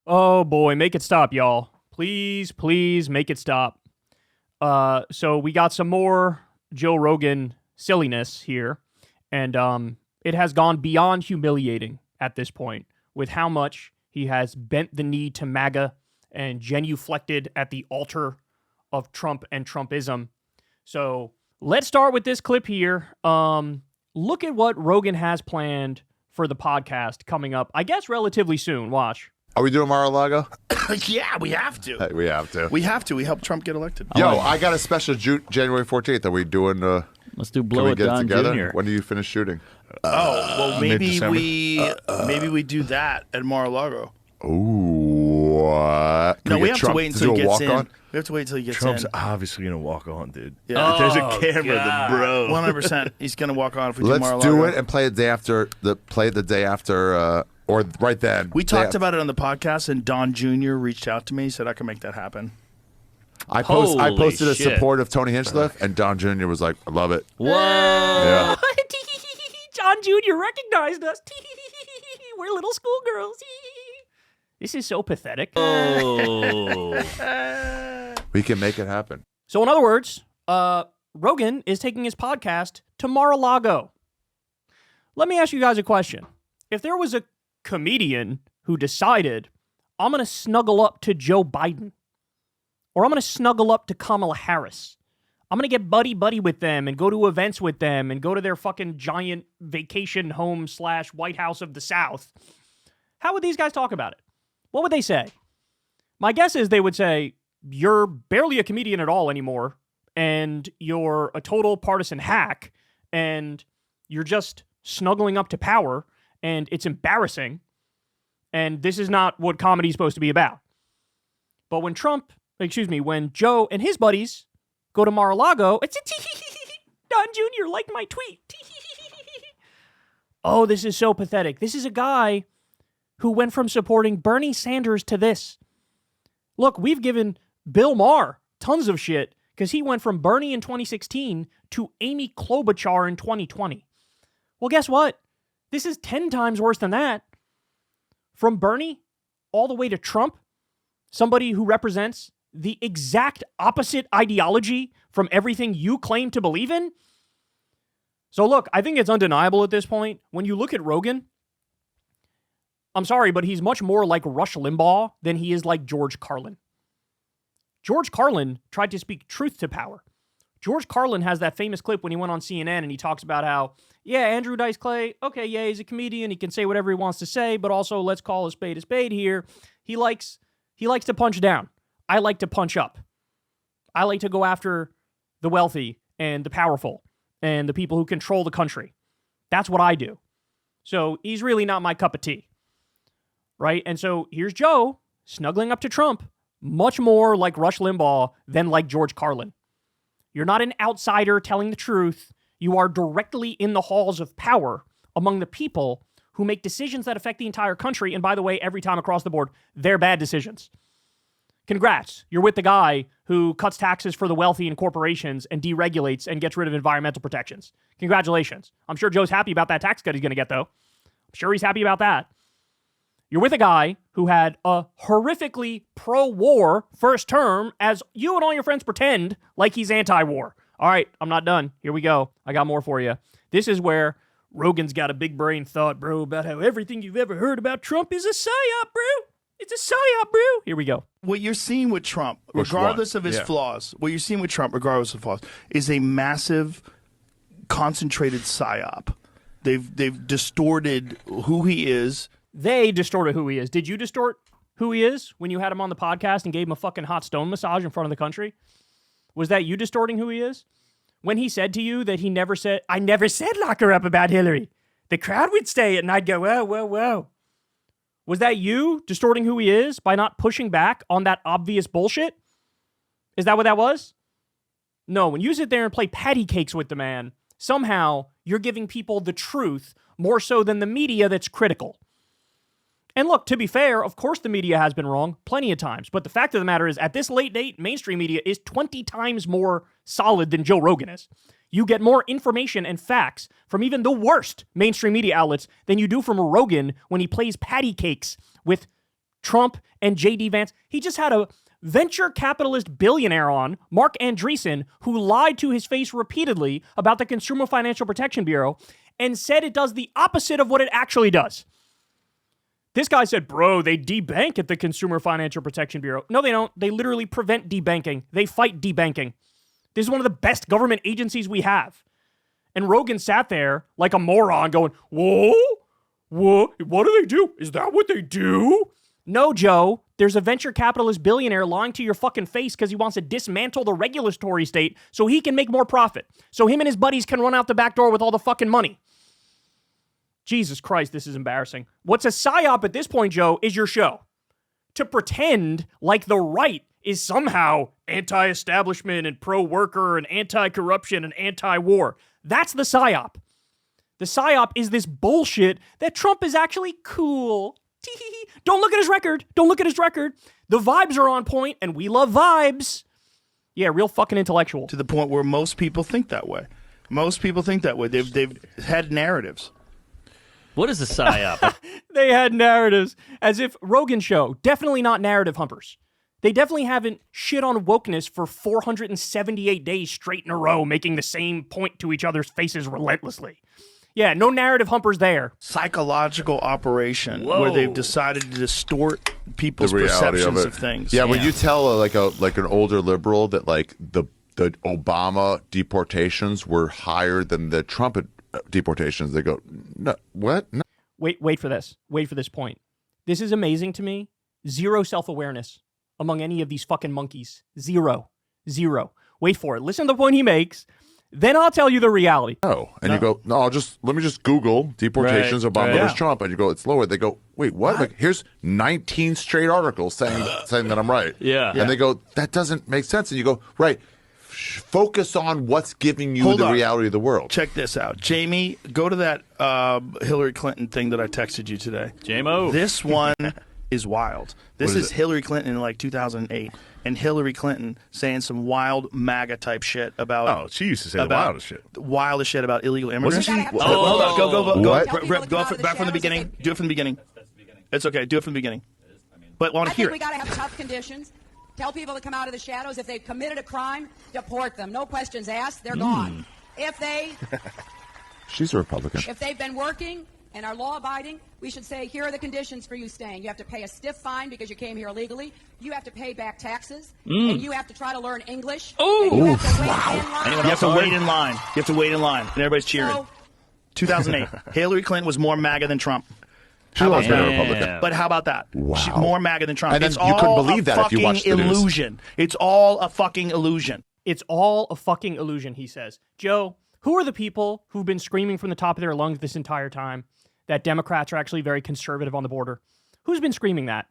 Oh boy, make it stop, y'all. Please, please make it stop. So we got some more Joe Rogan silliness here, and it has gone beyond humiliating at this point with how much he has bent the knee to MAGA and genuflected at the altar of Trump and Trumpism. So let's start with this clip here. Look at what Rogan has planned for the podcast coming up, I guess relatively soon. Watch. Are we doing Mar-a-Lago? Yeah, we have to. We have to. We have to. We helped Trump get elected. Yo, I got a special January 14th. Are we doing... Let's do Blow Can we It get Don together? Jr. When do you finish shooting? Well, maybe mid-December. maybe we do that at Mar-a-Lago. Ooh, what? Can No, we get have Trump to wait until do he a gets in. walk-on? We have to wait until he gets Trump's in. obviously going to walk on, dude. Yeah. If there's a camera, God. then bro. 100%. He's going to walk on if we do Let's Mar-a-Lago. do it and play the day after. The day after, or right then. We talked about it on the podcast, and Don Jr. reached out to me. He said I can make that happen. I Holy posted a shit. support of Tony Hinchcliffe, and Don Jr. was like, "I love it." Whoa. Yeah. John Jr. recognized us. We're little schoolgirls. This is so pathetic. Oh. We can make it happen. So in other words, Rogan is taking his podcast to Mar-a-Lago. Let me ask you guys a question. If there was a comedian who decided, I'm going to snuggle up to Joe Biden, or I'm going to snuggle up to Kamala Harris, I'm going to get buddy-buddy with them and go to events with them and go to their fucking giant vacation home / White House of the South, how would these guys talk about it? What would they say? My guess is they would say, you're barely a comedian at all anymore, and you're a total partisan hack, and you're just snuggling up to power, and it's embarrassing, and this is not what comedy's supposed to be about. But when when Joe and his buddies go to Mar-a-Lago, it's Don Jr. liked my tweet. Oh, this is so pathetic. This is a guy who went from supporting Bernie Sanders to this. Look, we've given Bill Maher tons of shit because he went from Bernie in 2016 to Amy Klobuchar in 2020. Well, guess what? This is 10 times worse than that. From Bernie all the way to Trump, somebody who represents the exact opposite ideology from everything you claim to believe in. So look, I think it's undeniable at this point. When you look at Rogan, I'm sorry, but he's much more like Rush Limbaugh than he is like George Carlin. George Carlin tried to speak truth to power. George Carlin has that famous clip when he went on CNN and he talks about how, yeah, Andrew Dice Clay, okay, yeah, he's a comedian. He can say whatever he wants to say, but also let's call a spade here. He likes to punch down. I like to punch up. I like to go after the wealthy and the powerful and the people who control the country. That's what I do. So he's really not my cup of tea. Right? And so here's Joe snuggling up to Trump, much more like Rush Limbaugh than like George Carlin. You're not an outsider telling the truth. You are directly in the halls of power among the people who make decisions that affect the entire country. And by the way, every time across the board, they're bad decisions. Congrats. You're with the guy who cuts taxes for the wealthy and corporations and deregulates and gets rid of environmental protections. Congratulations. I'm sure Joe's happy about that tax cut he's going to get, though. I'm sure he's happy about that. You're with a guy who had a horrifically pro-war first term, as you and all your friends pretend like he's anti-war. All right, I'm not done. Here we go. I got more for you. This is where Rogan's got a big brain thought, bro, about how everything you've ever heard about Trump is a psyop, bro. It's a psyop, bro. Here we go. What you're seeing with Trump, Which regardless one? of his Yeah. flaws, what you're seeing with Trump, regardless of flaws, is a massive, concentrated psyop. They've distorted who he is. They distorted who he is. Did you distort who he is when you had him on the podcast and gave him a fucking hot stone massage in front of the country? Was that you distorting who he is? When he said to you that he never said, I never said lock her up about Hillary. The crowd would stay and I'd go, whoa, whoa, whoa. Was that you distorting who he is by not pushing back on that obvious bullshit? Is that what that was? No, when you sit there and play patty cakes with the man, somehow you're giving people the truth more so than the media that's critical. And look, to be fair, of course the media has been wrong plenty of times. But the fact of the matter is, at this late date, mainstream media is 20 times more solid than Joe Rogan is. You get more information and facts from even the worst mainstream media outlets than you do from Rogan when he plays patty cakes with Trump and J.D. Vance. He just had a venture capitalist billionaire on, Mark Andreessen, who lied to his face repeatedly about the Consumer Financial Protection Bureau and said it does the opposite of what it actually does. This guy said, bro, they debank at the Consumer Financial Protection Bureau. No, they don't. They literally prevent debanking. They fight debanking. This is one of the best government agencies we have. And Rogan sat there like a moron going, whoa, what do they do? Is that what they do? No, Joe. There's a venture capitalist billionaire lying to your fucking face because he wants to dismantle the regulatory state so he can make more profit. So him and his buddies can run out the back door with all the fucking money. Jesus Christ, this is embarrassing. What's a psyop at this point, Joe, is your show. To pretend like the right is somehow anti-establishment and pro-worker and anti-corruption and anti-war. That's the psyop. The psyop is this bullshit that Trump is actually cool. Don't look at his record. Don't look at his record. The vibes are on point, and we love vibes. Yeah, real fucking intellectual. To the point where most people think that way. Most people think that way. They've had narratives. What is a psyop? They had narratives. As if Rogan show, definitely not narrative humpers. They definitely haven't shit on wokeness for 478 days straight in a row, making the same point to each other's faces relentlessly. Yeah, no narrative humpers there. Psychological operation where they've decided to distort people's The reality perceptions of of things. Yeah, when you tell like an older liberal that like the Obama deportations were higher than the Trump deportations, they go, no, what? No. Wait for this. Wait for this point. This is amazing to me. Zero self-awareness among any of these fucking monkeys. Zero. Wait for it. Listen to the point he makes. Then I'll tell you the reality. Oh, and you go, no, let me just Google deportations Obama versus Trump, and you go, it's lower. They go, wait, what? Like, here's 19 straight articles saying that I'm right. Yeah. They go, that doesn't make sense. And you go, right, focus on what's giving you the reality of the world. Check this out. Jamie, go to that Hillary Clinton thing that I texted you today. JMO. This one is wild. This is it? Hillary Clinton in like 2008. And Hillary Clinton saying some wild MAGA type shit about. Oh, she used to say the wildest shit. Wildest shit about illegal immigrants. Wasn't she? Hold on, go. What? Go back from the beginning. Do it from the beginning. It's okay. Do it from the beginning. But want to hear it. We got to have tough conditions. Tell people to come out of the shadows. If they've committed a crime, deport them. No questions asked. They're gone. She's a Republican. If they've been working and are law-abiding, we should say, here are the conditions for you staying. You have to pay a stiff fine because you came here illegally. You have to pay back taxes. And you have to try to learn English. You have to wait in line. You have to wait in line. And everybody's cheering. So, 2008. Hillary Clinton was more MAGA than Trump. She was a Republican. But how about that? Wow. She's more MAGA than Trump. And then it's you couldn't all believe a that if you watched the fucking news. illusion. It's all a fucking illusion. It's all a fucking illusion, he says. Joe, who are the people who've been screaming from the top of their lungs this entire time that Democrats are actually very conservative on the border? Who's been screaming that?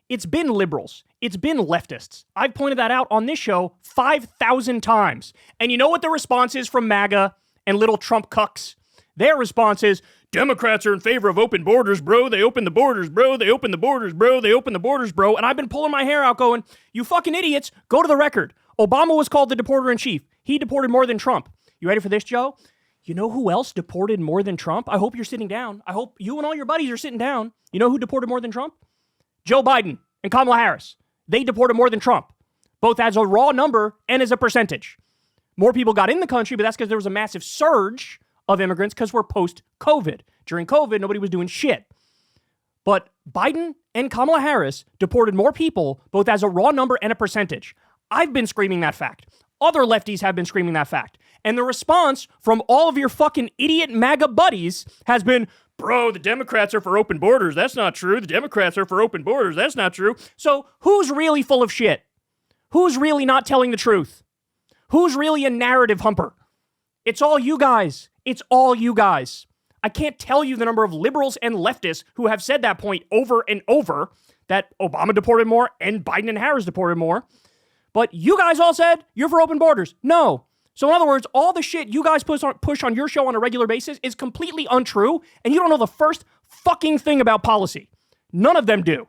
It's been liberals. It's been leftists. I've pointed that out on this show 5,000 times. And you know what the response is from MAGA and little Trump cucks? Their response is, Democrats are in favor of open borders, bro. They open the borders, bro. They open the borders, bro. They open the borders, bro. And I've been pulling my hair out going, you fucking idiots, go to the record. Obama was called the deporter-in-chief. He deported more than Trump. You ready for this, Joe? You know who else deported more than Trump? I hope you're sitting down. I hope you and all your buddies are sitting down. You know who deported more than Trump? Joe Biden and Kamala Harris. They deported more than Trump, both as a raw number and as a percentage. More people got in the country, but that's because there was a massive surge of immigrants because we're post-COVID. During COVID, nobody was doing shit. But Biden and Kamala Harris deported more people, both as a raw number and a percentage. I've been screaming that fact. Other lefties have been screaming that fact. And the response from all of your fucking idiot MAGA buddies has been, bro, the Democrats are for open borders. That's not true. The Democrats are for open borders. That's not true. So who's really full of shit? Who's really not telling the truth? Who's really a narrative humper? It's all you guys. It's all you guys. I can't tell you the number of liberals and leftists who have said that point over and over, that Obama deported more and Biden and Harris deported more. But you guys all said you're for open borders. No. So in other words, all the shit you guys push on your show on a regular basis is completely untrue, and you don't know the first fucking thing about policy. None of them do.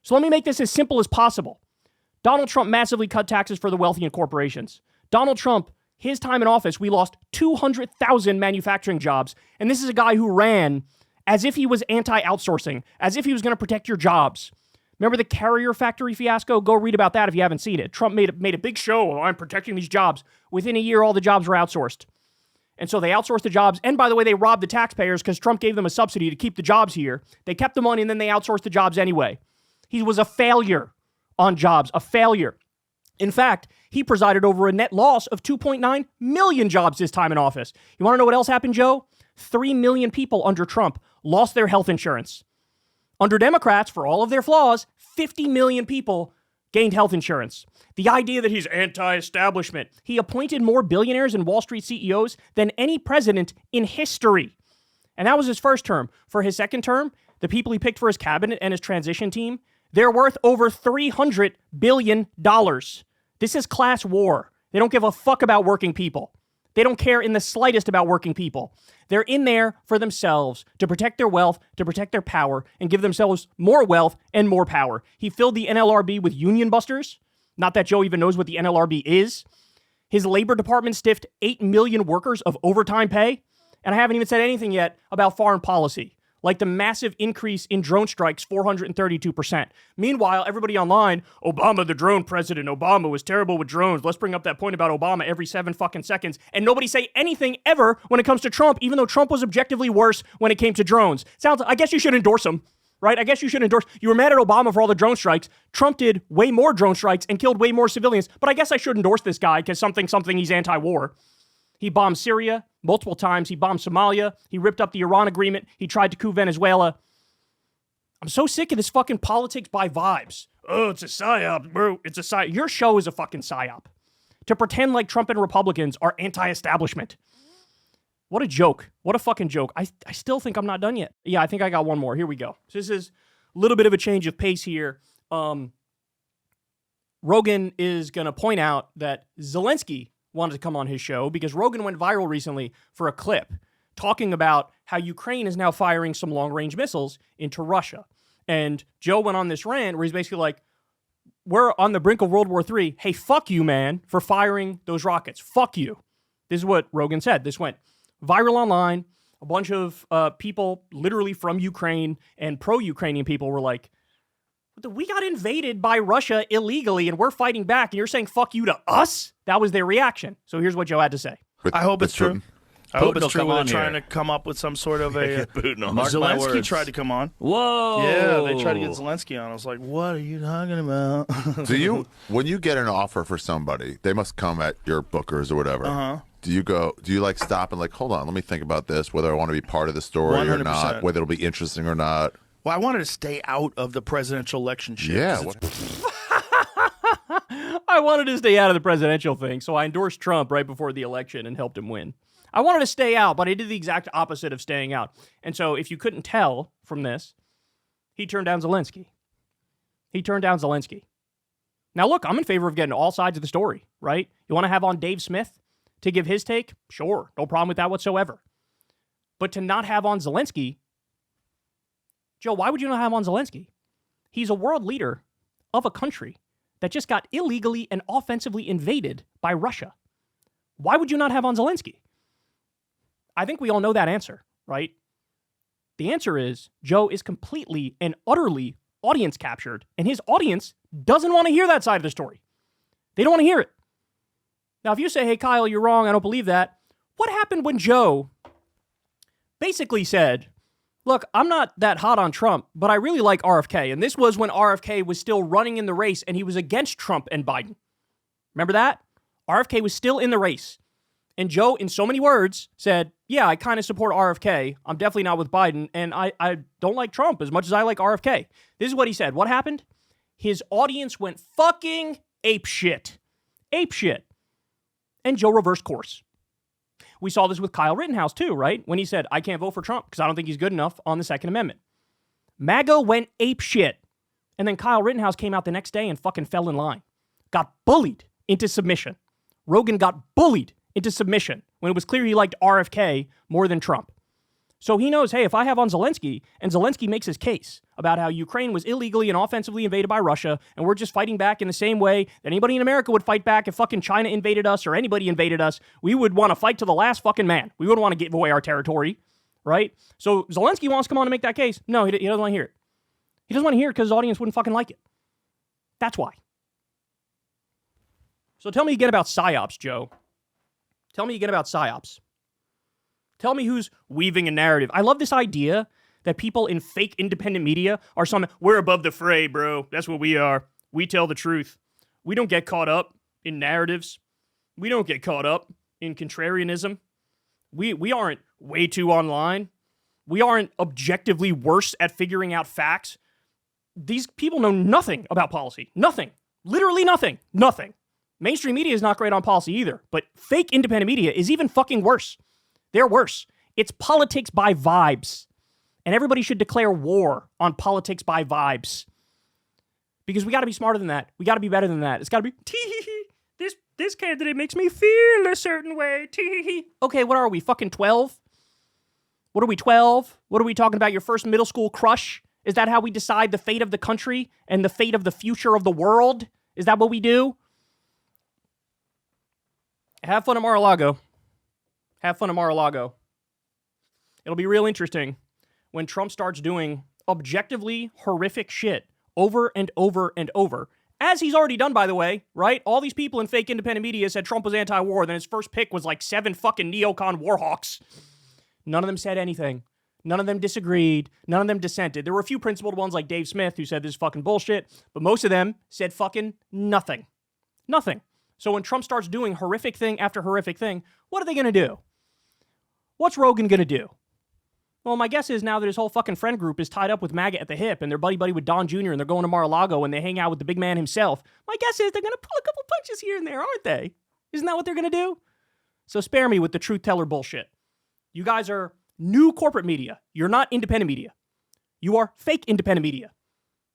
So let me make this as simple as possible. Donald Trump massively cut taxes for the wealthy and corporations. Donald Trump, his time in office, we lost 200,000 manufacturing jobs, and this is a guy who ran as if he was anti-outsourcing, as if he was going to protect your jobs. Remember the carrier factory fiasco? Go read about that if you haven't seen it. Trump made a big show. Oh, I'm protecting these jobs. Within a year, all the jobs were outsourced. And so they outsourced the jobs. And by the way, they robbed the taxpayers because Trump gave them a subsidy to keep the jobs here. They kept the money and then they outsourced the jobs anyway. He was a failure on jobs, a failure. In fact, he presided over a net loss of 2.9 million jobs his time in office. You want to know what else happened, Joe? 3 million people under Trump lost their health insurance. Under Democrats, for all of their flaws, 50 million people gained health insurance. The idea that he's anti-establishment. He appointed more billionaires and Wall Street CEOs than any president in history. And that was his first term. For his second term, the people he picked for his cabinet and his transition team, they're worth over $300 billion. This is class war. They don't give a fuck about working people. They don't care in the slightest about working people. They're in there for themselves, to protect their wealth, to protect their power, and give themselves more wealth and more power. He filled the NLRB with union busters. Not that Joe even knows what the NLRB is. His labor department stiffed 8 million workers of overtime pay. And I haven't even said anything yet about foreign policy, like the massive increase in drone strikes, 432%. Meanwhile, everybody online, Obama, the drone president, Obama was terrible with drones. Let's bring up that point about Obama every 7 fucking seconds. And nobody say anything ever when it comes to Trump, even though Trump was objectively worse when it came to drones. I guess you should endorse him, right? I guess you should endorse. You were mad at Obama for all the drone strikes. Trump did way more drone strikes and killed way more civilians. But I guess I should endorse this guy because something, he's anti-war. He bombed Syria multiple times. He bombed Somalia. He ripped up the Iran agreement. He tried to coup Venezuela. I'm so sick of this fucking politics by vibes. Oh, it's a psyop, bro. It's a psyop. Your show is a fucking psyop. To pretend like Trump and Republicans are anti-establishment. What a joke. What a fucking joke. I still think I'm not done yet. Yeah, I think I got one more. Here we go. So this is a little bit of a change of pace here. Rogan is going to point out that Zelenskyy wanted to come on his show because Rogan went viral recently for a clip talking about how Ukraine is now firing some long-range missiles into Russia. And Joe went on this rant where he's basically like, we're on the brink of World War III. Hey, fuck you, man, for firing those rockets. Fuck you. This is what Rogan said. This went viral online. A bunch of people literally from Ukraine and pro-Ukrainian people were like, we got invaded by Russia illegally and we're fighting back and you're saying fuck you to us? That was their reaction. So here's what Joe had to say. I hope it's true. I hope it's true. They're trying here. to come up with some sort of a... Mark my Zelenskyy words. tried to come on. Whoa. Yeah, they tried to get Zelenskyy on. I was like, what are you talking about? When you get an offer for somebody, they must come at your bookers or whatever. Uh-huh. Do you like stop and like, hold on, let me think about this, whether I want to be part of the story 100%. or not, whether it'll be interesting or not? Well, I wanted to stay out of the presidential election shit. Yeah. I wanted to stay out of the presidential thing, so I endorsed Trump right before the election and helped him win. I wanted to stay out, but I did the exact opposite of staying out. And so if you couldn't tell from this, he turned down Zelenskyy. Now, look, I'm in favor of getting all sides of the story, right? You want to have on Dave Smith to give his take? Sure, no problem with that whatsoever. But to not have on Zelenskyy, Joe, why would you not have on Zelenskyy? He's a world leader of a country that just got illegally and offensively invaded by Russia. Why would you not have on Zelenskyy? I think we all know that answer, right? The answer is Joe is completely and utterly audience captured, and his audience doesn't want to hear that side of the story. They don't want to hear it. Now, if you say, hey, Kyle, you're wrong, I don't believe that, what happened when Joe basically said, look, I'm not that hot on Trump, but I really like RFK. And this was when RFK was still running in the race and he was against Trump and Biden. Remember that? RFK was still in the race. And Joe, in so many words, said, yeah, I kind of support RFK. I'm definitely not with Biden. And I don't like Trump as much as I like RFK. This is what he said. What happened? His audience went fucking apeshit. Apeshit. And Joe reversed course. We saw this with Kyle Rittenhouse too, right? When he said, I can't vote for Trump because I don't think he's good enough on the Second Amendment. MAGA went apeshit. And then Kyle Rittenhouse came out the next day and fucking fell in line. Got bullied into submission. Rogan got bullied into submission when it was clear he liked RFK more than Trump. So he knows, hey, if I have on Zelenskyy, and Zelenskyy makes his case about how Ukraine was illegally and offensively invaded by Russia, and we're just fighting back in the same way that anybody in America would fight back if fucking China invaded us or anybody invaded us, we would want to fight to the last fucking man. We wouldn't want to give away our territory, right? So Zelenskyy wants to come on and make that case. No, he doesn't want to hear it. He doesn't want to hear it because his audience wouldn't fucking like it. That's why. So tell me again about psyops, Joe. Tell me again about psyops. Tell me who's weaving a narrative. I love this idea that people in fake independent media are we're above the fray, bro. That's what we are. We tell the truth. We don't get caught up in narratives. We don't get caught up in contrarianism. We aren't way too online. We aren't objectively worse at figuring out facts. These people know nothing about policy. Nothing. Literally nothing. Nothing. Mainstream media is not great on policy either, but fake independent media is even fucking worse. They're worse. It's politics by vibes. And everybody should declare war on politics by vibes. Because we got to be smarter than that. We got to be better than that. It's got to be, tee-hee-hee. This candidate makes me feel a certain way. Tee-hee-hee. Okay, what are we, fucking 12? What are we, 12? What are we talking about, your first middle school crush? Is that how we decide the fate of the country and the fate of the future of the world? Is that what we do? Have fun at Mar-a-Lago. Have fun at Mar-a-Lago. It'll be real interesting when Trump starts doing objectively horrific shit over and over and over. As he's already done, by the way, right? All these people in fake independent media said Trump was anti-war, then his first pick was like 7 fucking neocon warhawks. None of them said anything. None of them disagreed. None of them dissented. There were a few principled ones like Dave Smith who said this is fucking bullshit, but most of them said fucking nothing. Nothing. So when Trump starts doing horrific thing after horrific thing, what are they going to do? What's Rogan going to do? Well, my guess is now that his whole fucking friend group is tied up with MAGA at the hip and they're buddy-buddy with Don Jr. and they're going to Mar-a-Lago and they hang out with the big man himself, my guess is they're going to pull a couple punches here and there, aren't they? Isn't that what they're going to do? So spare me with the truth teller bullshit. You guys are new corporate media. You're not independent media. You are fake independent media.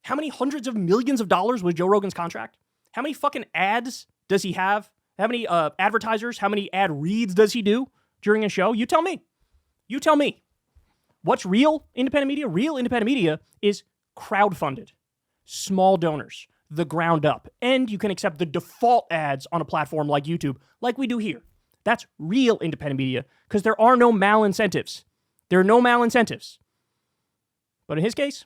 How many hundreds of millions of dollars was Joe Rogan's contract? How many fucking ads does he have? How many advertisers? How many ad reads does he do during a show? You tell me. You tell me. What's real independent media? Real independent media is crowdfunded, small donors, the ground up, and you can accept the default ads on a platform like YouTube, like we do here. That's real independent media, because there are no malincentives. There are no malincentives. But in his case,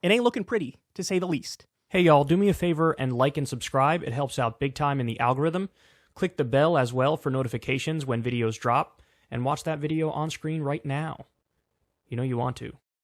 it ain't looking pretty, to say the least. Hey y'all, do me a favor and like and subscribe. It helps out big time in the algorithm. Click the bell as well for notifications when videos drop, and watch that video on screen right now. You know you want to.